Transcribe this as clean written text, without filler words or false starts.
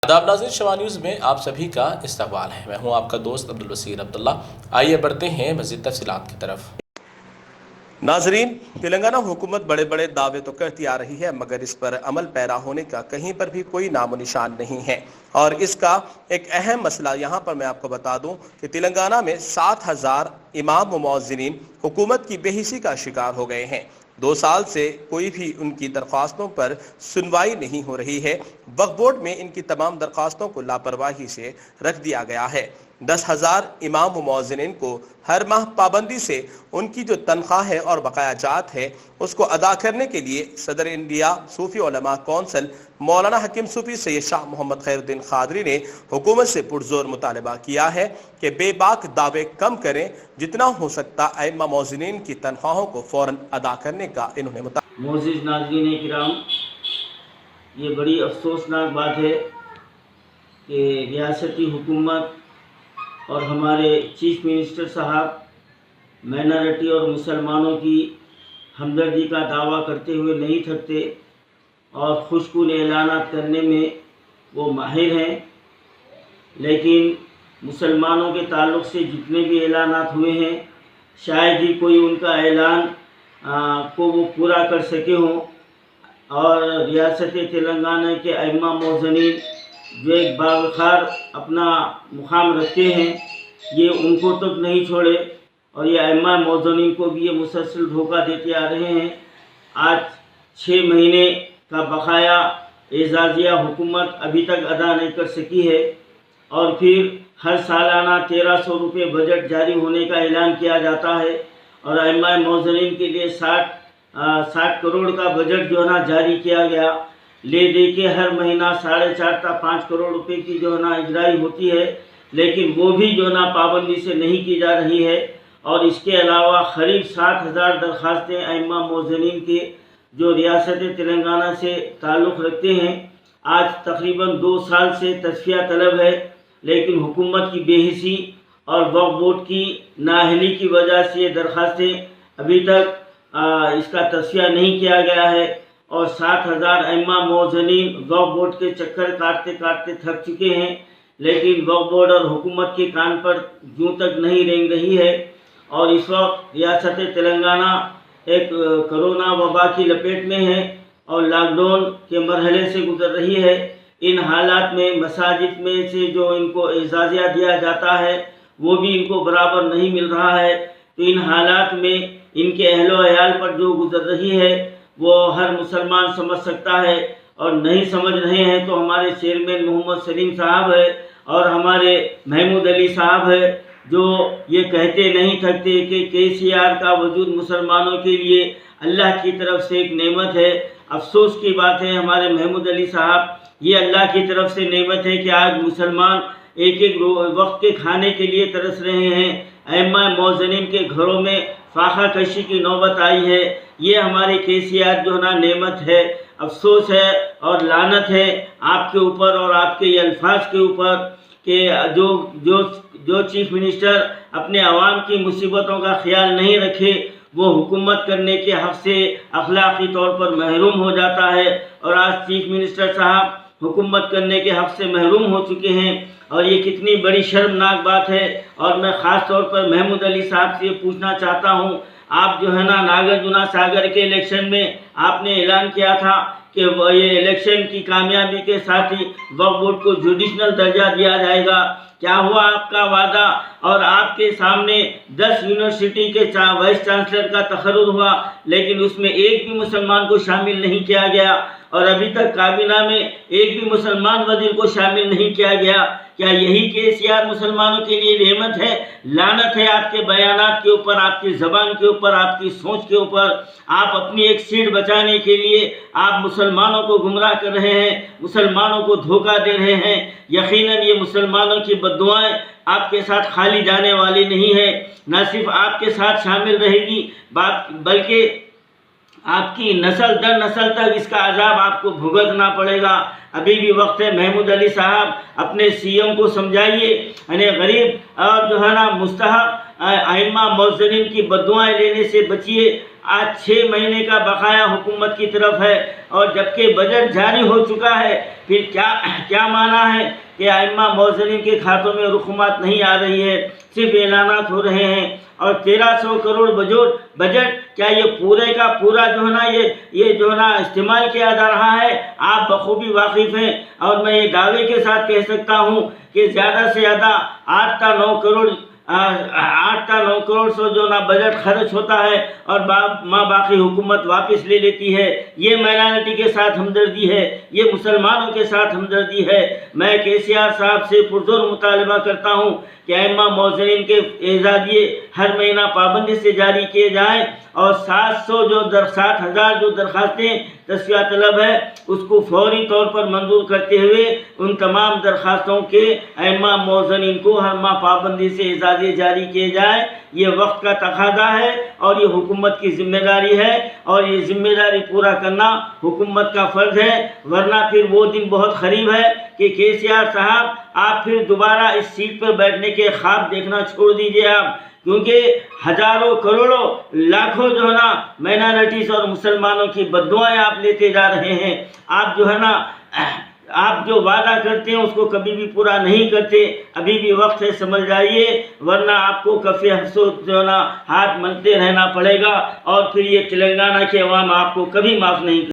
आदाब नाज़रीन, शमा न्यूज़ में आप सभी का इस्तकबाल है। मैं हूं आपका दोस्त अब्दुल वसीर अब्दुल्ला। आइए बढ़ते हैं मज़ीद तफसीलात की तरफ। नाजरीन, तेलंगाना हुकूमत बड़े बड़े दावे तो करती आ रही है, मगर इस पर अमल पैरा होने का कहीं पर भी कोई नामो निशान नहीं है। और इसका एक अहम मसला यहाँ पर मैं आपको बता दूं कि तेलंगाना में 7,000 इमाम व मुअज्जिनीन हुकूमत की बेहिसी का शिकार हो गए हैं। 2 साल से कोई भी उनकी दरख्वास्तों पर सुनवाई नहीं हो रही है। वक्फ बोर्ड में इनकी तमाम दरख्वास्तों को लापरवाही से रख दिया गया है। 10,000 इमाम व मुअज्जिनीन को हर माह पाबंदी से उनकी जो तनख्वाह है और बकाया जात है उसको अदा करने के लिए सदर इंडिया सूफी उलमा कौंसिल मौलाना हकीम सूफी सैयद शाह मोहम्मद खैरुद्दीन खादरी ने हुकूमत से पुरजोर मुतालबा किया है कि बेबाक दावे कम करें, जितना हो सकता अइम्मा मुअज्जिनीन की तनख्वाहों को फौरन अदा करने का इन्होंने मोअज़्ज़िज़ नाज़रीन किराम, ये बड़ी अफसोसनाक बात है कि रियासती हुकूमत और हमारे चीफ मिनिस्टर साहब माइनॉरिटी और मुसलमानों की हमदर्दी का दावा करते हुए नहीं थकते और खुशकुन ऐलानात करने में वो माहिर हैं, लेकिन मुसलमानों के ताल्लुक़ से जितने भी ऐलानात हुए हैं शायद ही कोई उनका ऐलान को वो पूरा कर सके हों। और रियासत तेलंगाना के अइम्मा मुअज्जिनीन जो एक बावखार अपना मुकाम रखते हैं, ये उनको तक नहीं छोड़े और ये अइम्मा मुअज्जिनीन को भी ये मुसलसल धोखा देते आ रहे हैं। आज 6 महीने का बकाया एजाजिया हुकूमत अभी तक अदा नहीं कर सकी है और फिर हर सालाना 1300 बजट जारी होने का ऐलान किया जाता है और अइम्मा मुअज्जिनीन के लिए 60 करोड़ का बजट जो है ना जारी किया गया। ले दे के हर महीना 4.5 से 5 करोड़ रुपए की जो है ना इजराई होती है, लेकिन वो भी जो है ना पाबंदी से नहीं की जा रही है। और इसके अलावा करीब 7,000 दरख्वास्तें अइम्मा मुअज्जिनीन के जो रियासत तेलंगाना से ताल्लुक़ रखते हैं आज तकरीबन 2 साल से तस्फिया तलब है, लेकिन हुकूमत की बेहिसी और वक्फ बोर्ड की नाअहली की वजह से ये दरख्वास्तें अभी तक इसका तस्फिया नहीं किया गया है और 7,000 अइम्मा मुअज्जिनीन वक्फ बोर्ड के चक्कर काटते काटते थक चुके हैं, लेकिन वक्फ बोर्ड और हुकूमत के कान पर जूं तक नहीं रेंग रही है। और इस वक्त रियासत तेलंगाना एक कोरोना वबा की लपेट में है और लॉकडाउन के मरहले से गुजर रही है। इन हालात में मसाजिद में से जो इनको एजाज़िया दिया जाता है वो भी इनको बराबर नहीं मिल रहा है। तो इन हालात में इनके अहलो अयाल पर जो गुजर रही है वो हर मुसलमान समझ सकता है और नहीं समझ रहे हैं तो हमारे चेयरमैन मोहम्मद सलीम साहब है और हमारे महमूद अली साहब है, जो ये कहते नहीं थकते कि KCR का वजूद मुसलमानों के लिए अल्लाह की तरफ से एक नेमत है। अफसोस की बात है हमारे महमूद अली साहब, ये अल्लाह की तरफ से नेमत है कि आज मुसलमान एक एक वक्त के खाने के लिए तरस रहे हैं। अइम्मा मुअज्जिनीन के घरों में फाखा कशी की नौबत आई है। ये हमारे KCR जो ना नेमत है। अफसोस है और लानत है आपके ऊपर और आपके ये अल्फाज के ऊपर कि जो चीफ मिनिस्टर अपने अवाम की मुसीबतों का ख्याल नहीं रखे वो हुकूमत करने के हक़ से अखलाक़ी तौर पर महरूम हो जाता है। और आज चीफ मिनिस्टर साहब हुकूमत करने के हक़ से महरूम हो चुके हैं और ये कितनी बड़ी शर्मनाक बात है। और मैं ख़ास तौर पर महमूद अली साहब से पूछना चाहता हूँ, आप जो है ना नागार्जुन सागर के इलेक्शन में आपने ऐलान किया था कि ये इलेक्शन की कामयाबी के साथ ही वक्फ बोर्ड को जुडिशनल दर्जा दिया जाएगा। क्या हुआ आपका वादा? और आपके सामने 10 यूनिवर्सिटी के वाइस चांसलर का तखर्रुज हुआ, लेकिन उसमें एक भी मुसलमान को शामिल नहीं किया गया और अभी तक काबीना में एक भी मुसलमान वजीर को शामिल नहीं किया गया। क्या यही KCR मुसलमानों के लिए नेमत है? लानत है आपके बयानात के ऊपर, आपकी ज़बान के ऊपर, आपकी सोच के ऊपर। आप अपनी एक सीट बचाने के लिए आप मुसलमानों को गुमराह कर रहे हैं, मुसलमानों को धोखा दे रहे हैं। यकीनन ये मुसलमानों की बद्दुआएं आपके साथ खाली जाने वाली नहीं है, न सिर्फ आपके साथ शामिल रहेगी बल्कि आपकी नस्ल दर नस्ल तक इसका अजाब आपको भुगतना पड़ेगा। अभी भी वक्त है, महमूद अली साहब अपने CM को समझाइए, यानी गरीब और जो है ना मुस्तहक ائمہ مؤذنین کی بددعائیں لینے سے بچیے. آج 6 مہینے کا بقایا حکومت کی طرف ہے اور جبکہ بجٹ جاری ہو چکا ہے. پھر کیا معنی ہے کہ ائمہ مؤذنین کے کھاتوں میں رقومات نہیں آ رہی ہے, صرف اعلانات ہو رہے ہیں. اور 1300 کروڑ بجٹ کیا یہ پورے کا پورا جو ہے نا یہ جو ہے نا استعمال کیا جا رہا ہے؟ آپ بخوبی واقف ہیں اور میں یہ دعوے کے ساتھ کہہ سکتا ہوں کہ زیادہ سے زیادہ 8 تا 9 کروڑ سو جو نا بجٹ خرچ ہوتا ہے اور باقی حکومت واپس لے لیتی ہے. یہ مائنارٹی کے ساتھ ہمدردی ہے, یہ مسلمانوں کے ساتھ ہمدردی ہے. میں KCR صاحب سے پرزور مطالبہ کرتا ہوں کہ ائمہ مؤذنین کے اعزازیے ہر مہینہ پابندی سے جاری کیے جائیں اور 7,000 جو درخواستیں تصفیہ طلب ہے اس کو فوری طور پر منظور کرتے ہوئے ان تمام درخواستوں کے ائمہ مؤذنین کو ہر ماہ پابندی سے اعزازیے جاری کیے جائیں. یہ وقت کا تقاضا ہے اور یہ حکومت کی ذمہ داری ہے اور یہ ذمہ داری پورا کرنا حکومت کا فرض ہے, ورنہ پھر وہ دن بہت قریب ہے کہ KCR صاحب آپ پھر دوبارہ اس سیٹ پر بیٹھنے کے خواب دیکھنا چھوڑ دیجئے آپ, کیونکہ ہزاروں کروڑوں لاکھوں جو ہے نا مائنارٹیز اور مسلمانوں کی بددعائیں آپ لیتے جا رہے ہیں. آپ جو ہے نا آپ جو وعدہ کرتے ہیں اس کو کبھی بھی پورا نہیں کرتے. ابھی بھی وقت ہے, سمجھ جائیے, ورنہ آپ کو کفِ افسوس جو ہے نا ہاتھ ملتے رہنا پڑے گا اور پھر یہ تلنگانہ کے عوام آپ کو کبھی معاف نہیں